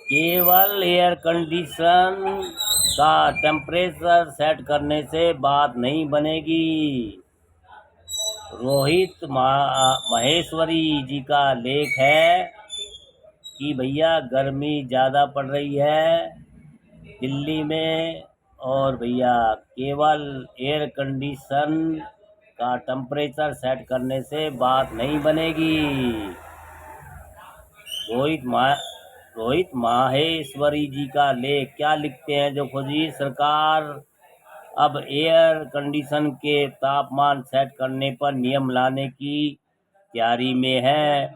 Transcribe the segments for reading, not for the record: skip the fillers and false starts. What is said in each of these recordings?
केवल air condition का temperature set करने से बात नहीं बनेगी। रोहित महेश्वरी जी का लेख है कि भैया गर्मी ज़्यादा पड़ रही है दिल्ली में, और भैया केवल एयर कंडीशन का टेम्परेचर सेट करने से बात नहीं बनेगी। रोहित माहेश्वरी जी का लेख क्या लिखते हैं, जो जी, सरकार अब एयर कंडीशन के तापमान सेट करने पर नियम लाने की तैयारी में है।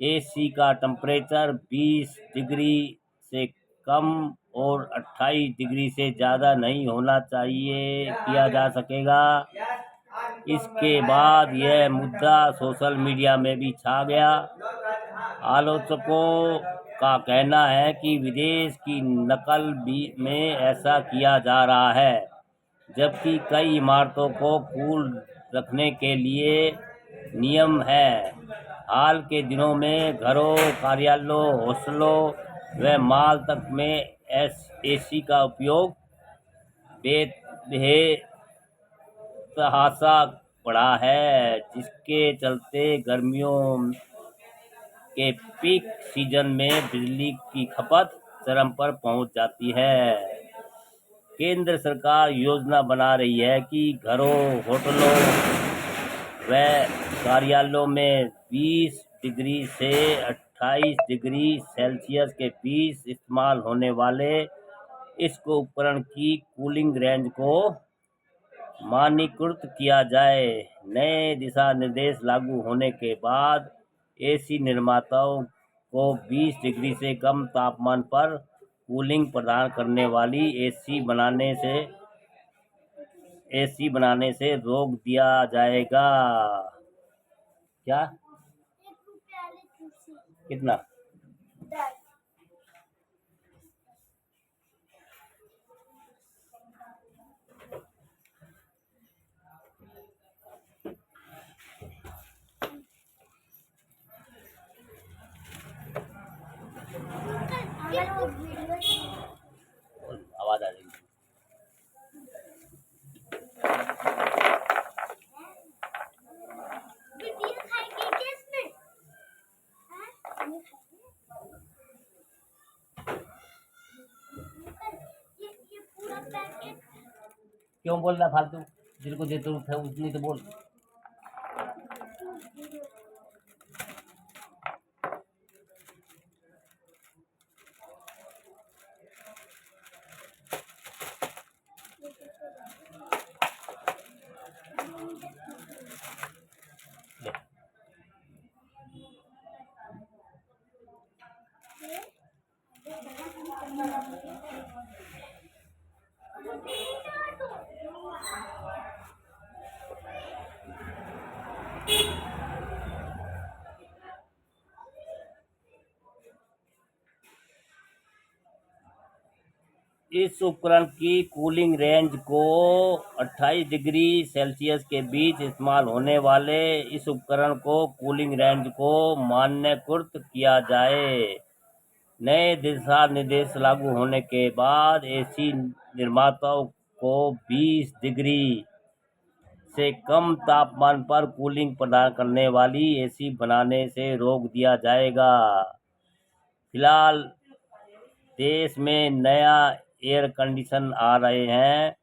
एसी का टेम्परेचर 20 डिग्री से कम और 28 डिग्री से ज़्यादा नहीं होना चाहिए किया जा सकेगा। इसके बाद यह मुद्दा सोशल मीडिया में भी छा गया। आलोचकों का कहना है कि विदेश की नकल भी में ऐसा किया जा रहा है, जबकि कई इमारतों को कूल रखने के लिए नियम है। हाल के दिनों में घरों, कार्यालयों, हॉस्टलों व मॉल तक में एसी का उपयोग बेतहाशा बढ़ा है, जिसके चलते गर्मियों के पीक सीजन में बिजली की खपत चरम पर पहुंच जाती है। केंद्र सरकार योजना बना रही है कि घरों, होटलों व कार्यालयों में 20 डिग्री से 28 डिग्री सेल्सियस के बीच इस्तेमाल होने वाले इस उपकरण की कूलिंग रेंज को मानकीकृत किया जाए। नए दिशा निर्देश लागू होने के बाद एसी निर्माताओं को 20 डिग्री से कम तापमान पर कूलिंग प्रदान करने वाली एसी बनाने से रोक दिया जाएगा। क्या? कितना? आवाज आ रही है। क्यों बोल रहा फालतू? जिनको जरूरत है उतनी तो बोल। इस उपकरण की कूलिंग रेंज को 28 डिग्री सेल्सियस के बीच इस्तेमाल होने वाले इस उपकरण को कूलिंग रेंज को मान्यकृत किया जाए। नए दिशा निर्देश लागू होने के बाद एसी निर्माताओं को 20 डिग्री से कम तापमान पर कूलिंग प्रदान करने वाली एसी बनाने से रोक दिया जाएगा। फिलहाल देश में नया एयर कंडीशन आ रहे हैं,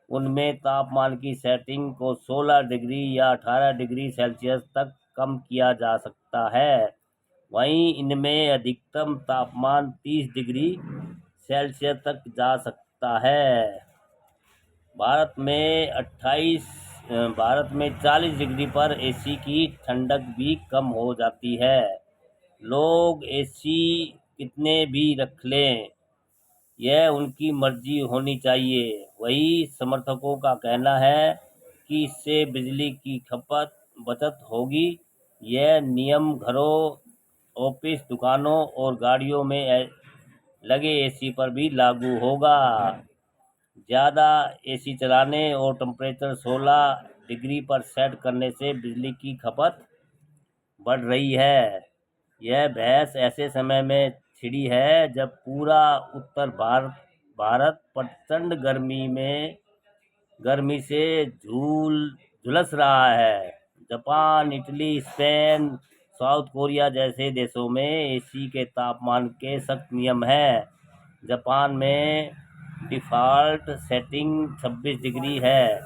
उनमें तापमान की सेटिंग को 16 डिग्री या 18 डिग्री सेल्सियस तक कम किया जा सकता है। वहीं इनमें अधिकतम तापमान 30 डिग्री सेल्सियस तक जा सकता है। भारत में 40 डिग्री पर एसी की ठंडक भी कम हो जाती है। लोग एसी कितने भी रख लें, यह उनकी मर्जी होनी चाहिए। वही समर्थकों का कहना है कि इससे बिजली की खपत बचत होगी। यह नियम घरों, ऑफिस, दुकानों और गाड़ियों में लगे एसी पर भी लागू होगा। ज़्यादा एसी चलाने और टेम्परेचर 16 डिग्री पर सेट करने से बिजली की खपत बढ़ रही है। यह बहस ऐसे समय में छिड़ी है जब पूरा उत्तर भारत प्रचंड गर्मी से झुलस रहा है। Japan, Italy, Spain, south Korea जैसे देशों में एसी के तापमान के सख्त नियम हैं। जापान में डिफ़ॉल्ट सेटिंग 26 डिग्री है।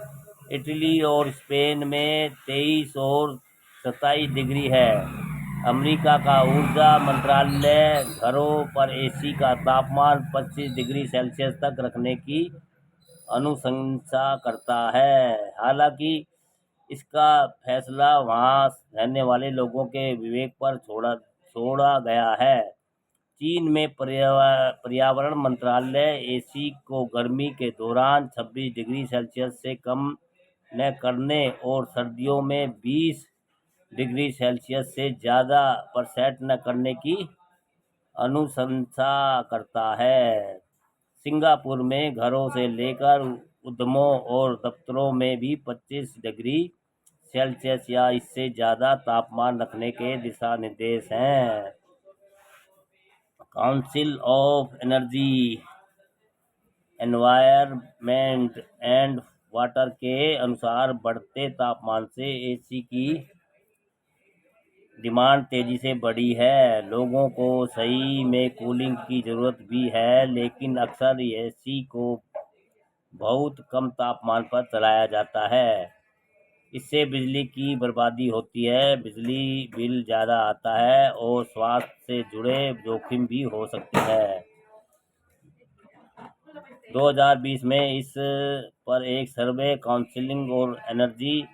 इटली और स्पेन में 23 और 27 डिग्री है। अमेरिका का ऊर्जा मंत्रालय घरों पर एसी का तापमान 25 डिग्री सेल्सियस तक रखने की अनुशंसा करता है। हालांकि इसका फैसला वहां रहने वाले लोगों के विवेक पर छोड़ा गया है। चीन में पर्यावरण मंत्रालय एसी को गर्मी के दौरान 26 डिग्री सेल्सियस से कम न करने और सर्दियों में 20 डिग्री सेल्सियस से ज़्यादा पर सेट न करने की अनुशंसा करता है। सिंगापुर में घरों से लेकर उद्यमों और दफ्तरों में भी 25 डिग्री सेल्सियस या इससे ज़्यादा तापमान रखने के दिशा निर्देश हैं। Council of energy, environment and water के अनुसार बढ़ते तापमान से एसी की डिमांड तेजी से बढ़ी है। लोगों को सही में कूलिंग की ज़रूरत भी है, लेकिन अक्सर एसी को बहुत कम तापमान पर चलाया जाता है। इससे बिजली की बर्बादी होती है, बिजली बिल ज़्यादा आता है और स्वास्थ्य से जुड़े जोखिम भी हो सकती है। 2020 में इस पर एक सर्वे काउंसिल और एनर्जी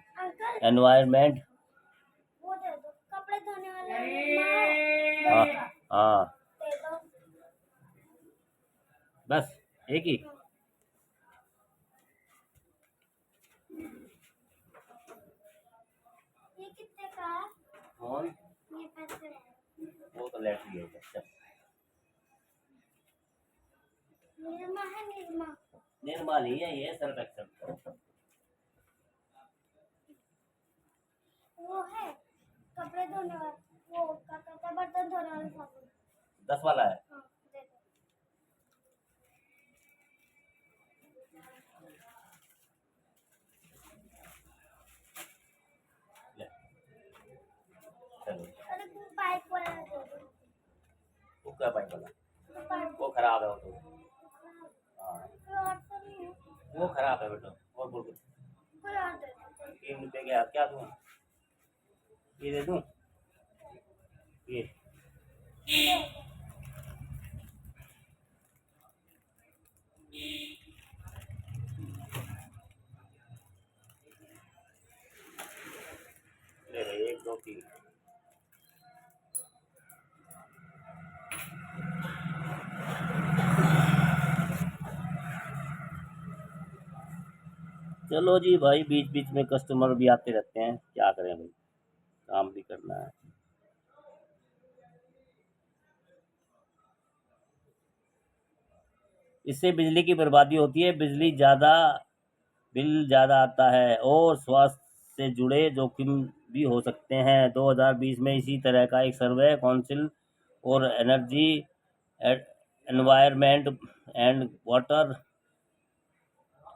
एनवायरनमेंट हाँ हाँ बस एक ही कौन वो तो लेट ही है। अच्छा निर्मा नहीं है ये सर्फ एक्सेल वो है कपड़े धोने वाला, वो क्या कहते हैं, बर्तन धोने वाला साबुन 10 वाला है। हाँ दे दो। ले चलो अरे वो पाइप वाला दे दो। वो क्या पाइप वाला वो पाइप वो खराब है वो तो। हाँ कोई और तो नहीं है, वो खराब है बेटा। और बोल कुछ कोई और दे दो। 3 रुपए क्या क्या दूँ? ये दे दूँ? ये ले भाई 1 2 3। चलो जी भाई, बीच बीच में कस्टमर भी आते रहते हैं, क्या करें भाई, काम भी करना है। इससे बिजली की बर्बादी होती है, बिल ज़्यादा आता है और स्वास्थ्य से जुड़े जोखिम भी हो सकते हैं। 2020 में इसी तरह का एक सर्वे काउंसिल और एनर्जी एनवायरनमेंट एंड वाटर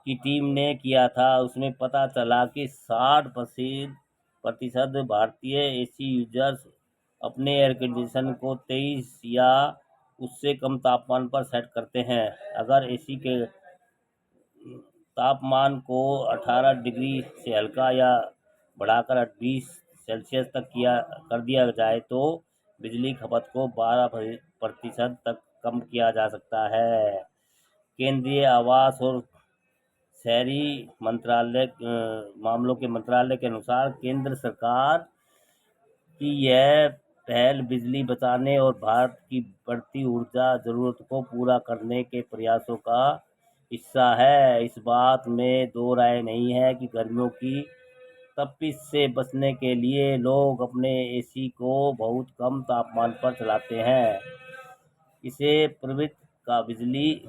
की टीम ने किया था। उसमें पता चला कि 60% भारतीय एसी यूजर्स अपने एयर कंडीशन को 23 या उससे कम तापमान पर सेट करते हैं। अगर एसी के तापमान को 18 डिग्री से हल्का या बढ़ाकर 20 सेल्सियस तक कर दिया जाए तो बिजली खपत को 12% तक कम किया जा सकता है। केंद्रीय आवास और शहरी मामलों के मंत्रालय के अनुसार केंद्र सरकार की यह पहल बिजली बचाने और भारत की बढ़ती ऊर्जा ज़रूरत को पूरा करने के प्रयासों का हिस्सा है। इस बात में दो राय नहीं है कि गर्मियों की तपिश से बचने के लिए लोग अपने एसी को बहुत कम तापमान पर चलाते हैं। इसे प्रवृत्ति का बिजली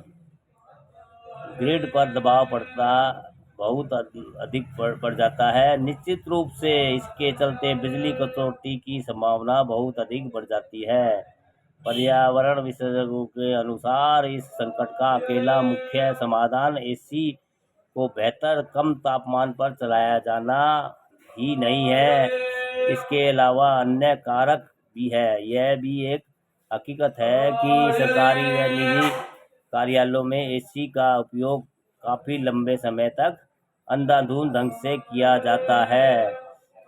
ग्रिड पर दबाव पड़ता बहुत अधिक पड़ जाता है। निश्चित रूप से इसके चलते बिजली कटौती की संभावना बहुत अधिक बढ़ जाती है। पर्यावरण विशेषज्ञों के अनुसार इस संकट का अकेला मुख्य समाधान एसी को बेहतर कम तापमान पर चलाया जाना ही नहीं है, इसके अलावा अन्य कारक भी है। यह भी एक हकीकत है कि सरकारी व निजी कार्यालयों में एसी का उपयोग काफ़ी लंबे समय तक अंधाधुंध ढंग से किया जाता है।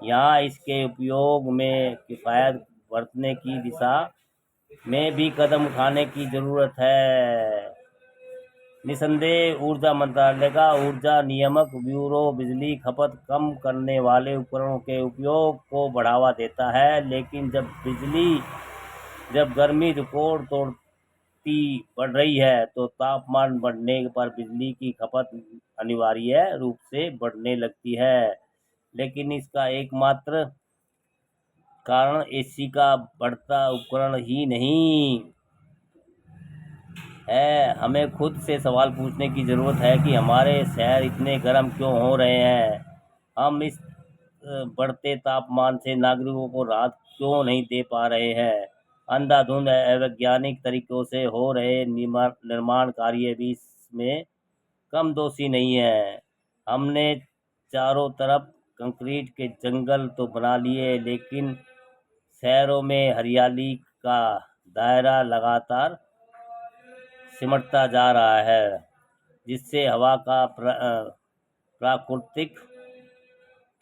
यहाँ इसके उपयोग में किफ़ायत बरतने की दिशा में भी कदम उठाने की ज़रूरत है। निसंदेह ऊर्जा मंत्रालय का ऊर्जा नियामक ब्यूरो बिजली खपत कम करने वाले उपकरणों के उपयोग को बढ़ावा देता है, लेकिन जब गर्मी रिकॉर्ड तोड़ती बढ़ रही है तो तापमान बढ़ने पर बिजली की खपत अनिवार्य रूप से बढ़ने लगती है। लेकिन इसका एकमात्र कारण एसी का बढ़ता उपकरण ही नहीं है। हमें खुद से सवाल पूछने की ज़रूरत है कि हमारे शहर इतने गर्म क्यों हो रहे हैं। हम इस बढ़ते तापमान से नागरिकों को राहत क्यों नहीं दे पा रहे हैं। अंधाधुंध अवैज्ञानिक तरीकों से हो रहे निर्माण कार्य भी इसमें कम दोषी नहीं है। हमने चारों तरफ कंक्रीट के जंगल तो बना लिए, लेकिन शहरों में हरियाली का दायरा लगातार सिमटता जा रहा है, जिससे हवा का प्राकृतिक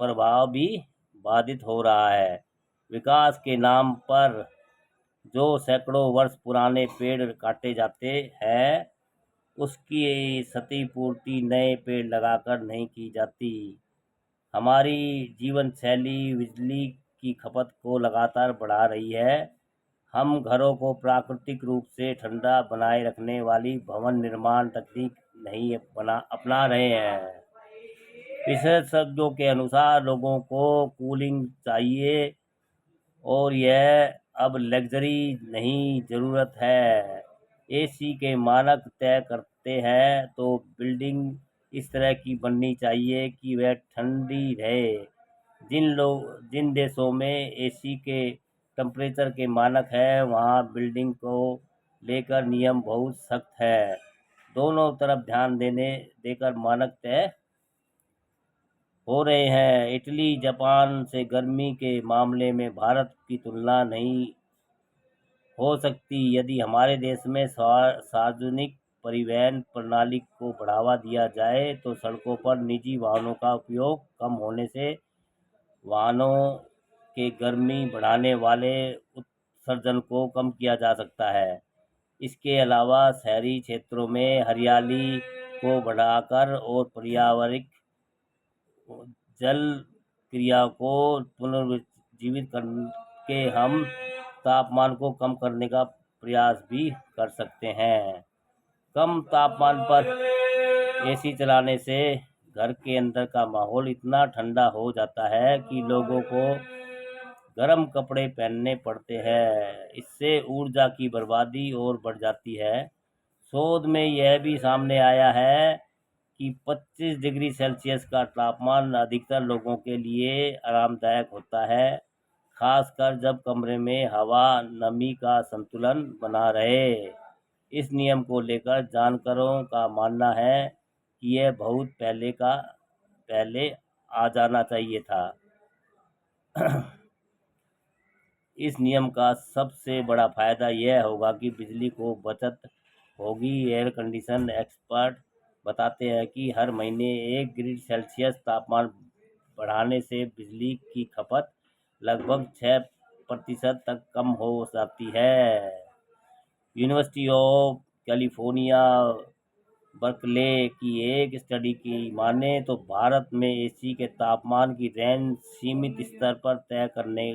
प्रभाव भी बाधित हो रहा है। विकास के नाम पर जो सैकड़ों वर्ष पुराने पेड़ काटे जाते हैं, उसकी क्षतिपूर्ति नए पेड़ लगाकर नहीं की जाती। हमारी जीवन शैली बिजली की खपत को लगातार बढ़ा रही है। हम घरों को प्राकृतिक रूप से ठंडा बनाए रखने वाली भवन निर्माण तकनीक नहीं अपना रहे हैं। विशेषज्ञों के अनुसार लोगों को कूलिंग चाहिए और यह अब लग्जरी नहीं, ज़रूरत है। एसी के मानक तय करते हैं तो बिल्डिंग इस तरह की बननी चाहिए कि वह ठंडी रहे। जिन देशों में एसी के टेम्परेचर के मानक है, वहाँ बिल्डिंग को लेकर नियम बहुत सख्त है। दोनों तरफ ध्यान देकर मानक तय हो रहे हैं। इटली जापान से गर्मी के मामले में भारत की तुलना नहीं हो सकती। यदि हमारे देश में सार्वजनिक परिवहन प्रणाली को बढ़ावा दिया जाए तो सड़कों पर निजी वाहनों का उपयोग कम होने से वाहनों के गर्मी बढ़ाने वाले उत्सर्जन को कम किया जा सकता है। इसके अलावा शहरी क्षेत्रों में हरियाली को बढ़ाकर और पर्यावरणिक जल क्रिया को पुनर्जीवित करके हम तापमान को कम करने का प्रयास भी कर सकते हैं। कम तापमान पर एसी चलाने से घर के अंदर का माहौल इतना ठंडा हो जाता है कि लोगों को गर्म कपड़े पहनने पड़ते हैं। इससे ऊर्जा की बर्बादी और बढ़ जाती है। शोध में यह भी सामने आया है कि 25 डिग्री सेल्सियस का तापमान अधिकतर लोगों के लिए आरामदायक होता है, खासकर जब कमरे में हवा नमी का संतुलन बना रहे। इस नियम को लेकर जानकारों का मानना है कि यह बहुत पहले आ जाना चाहिए था। इस नियम का सबसे बड़ा फायदा यह होगा कि बिजली को बचत होगी। एयर कंडीशन एक्सपर्ट बताते हैं कि हर महीने 1 डिग्री सेल्सियस तापमान बढ़ाने से बिजली की खपत लगभग 6% तक कम हो जाती है। यूनिवर्सिटी ऑफ कैलिफोर्निया बर्कले की एक स्टडी की माने तो भारत में एसी के तापमान की रेंज सीमित स्तर पर तय करने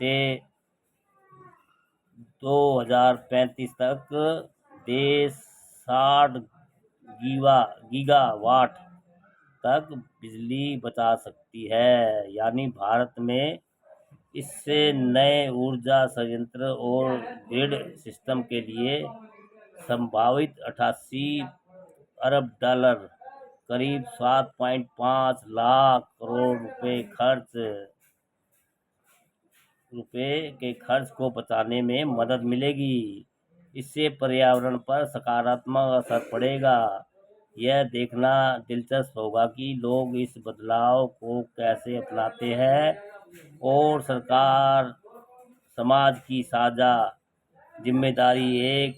से 2035 तक देश 60 गीगावाट तक बिजली बचा सकती है। यानी भारत में इससे नए ऊर्जा संयंत्र और ग्रिड सिस्टम के लिए संभावित 88 अरब डॉलर करीब 7.5 लाख करोड़ रुपए खर्च रुपए के खर्च को बचाने में मदद मिलेगी। इससे पर्यावरण पर सकारात्मक असर पड़ेगा। यह देखना दिलचस्प होगा कि लोग इस बदलाव को कैसे अपनाते हैं और सरकार समाज की साझा जिम्मेदारी एक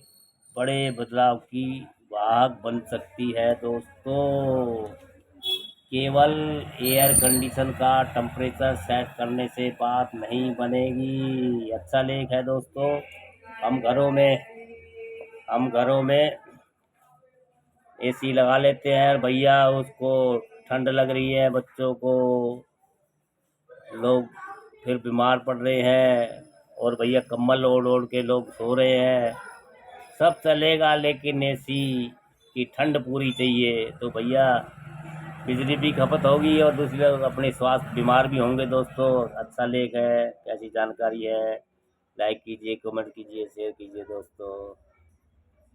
बड़े बदलाव की वाहक बन सकती है दोस्तों। केवल एयर कंडीशन का टेम्परेचर सेट करने से बात नहीं बनेगी। अच्छा लेख है दोस्तों। हम घरों में एसी लगा लेते हैं भैया, उसको ठंड लग रही है, बच्चों को, लोग फिर बीमार पड़ रहे हैं और भैया कंबल ओढ़ ओढ़ के लोग सो रहे हैं। सब चलेगा लेकिन एसी की ठंड पूरी चाहिए। तो भैया बिजली भी खपत होगी और दूसरे लोग अपने स्वास्थ्य बीमार भी होंगे दोस्तों। अच्छा लेख है, कैसी जानकारी है। लाइक कीजिए, कमेंट कीजिए, शेयर कीजिए दोस्तों।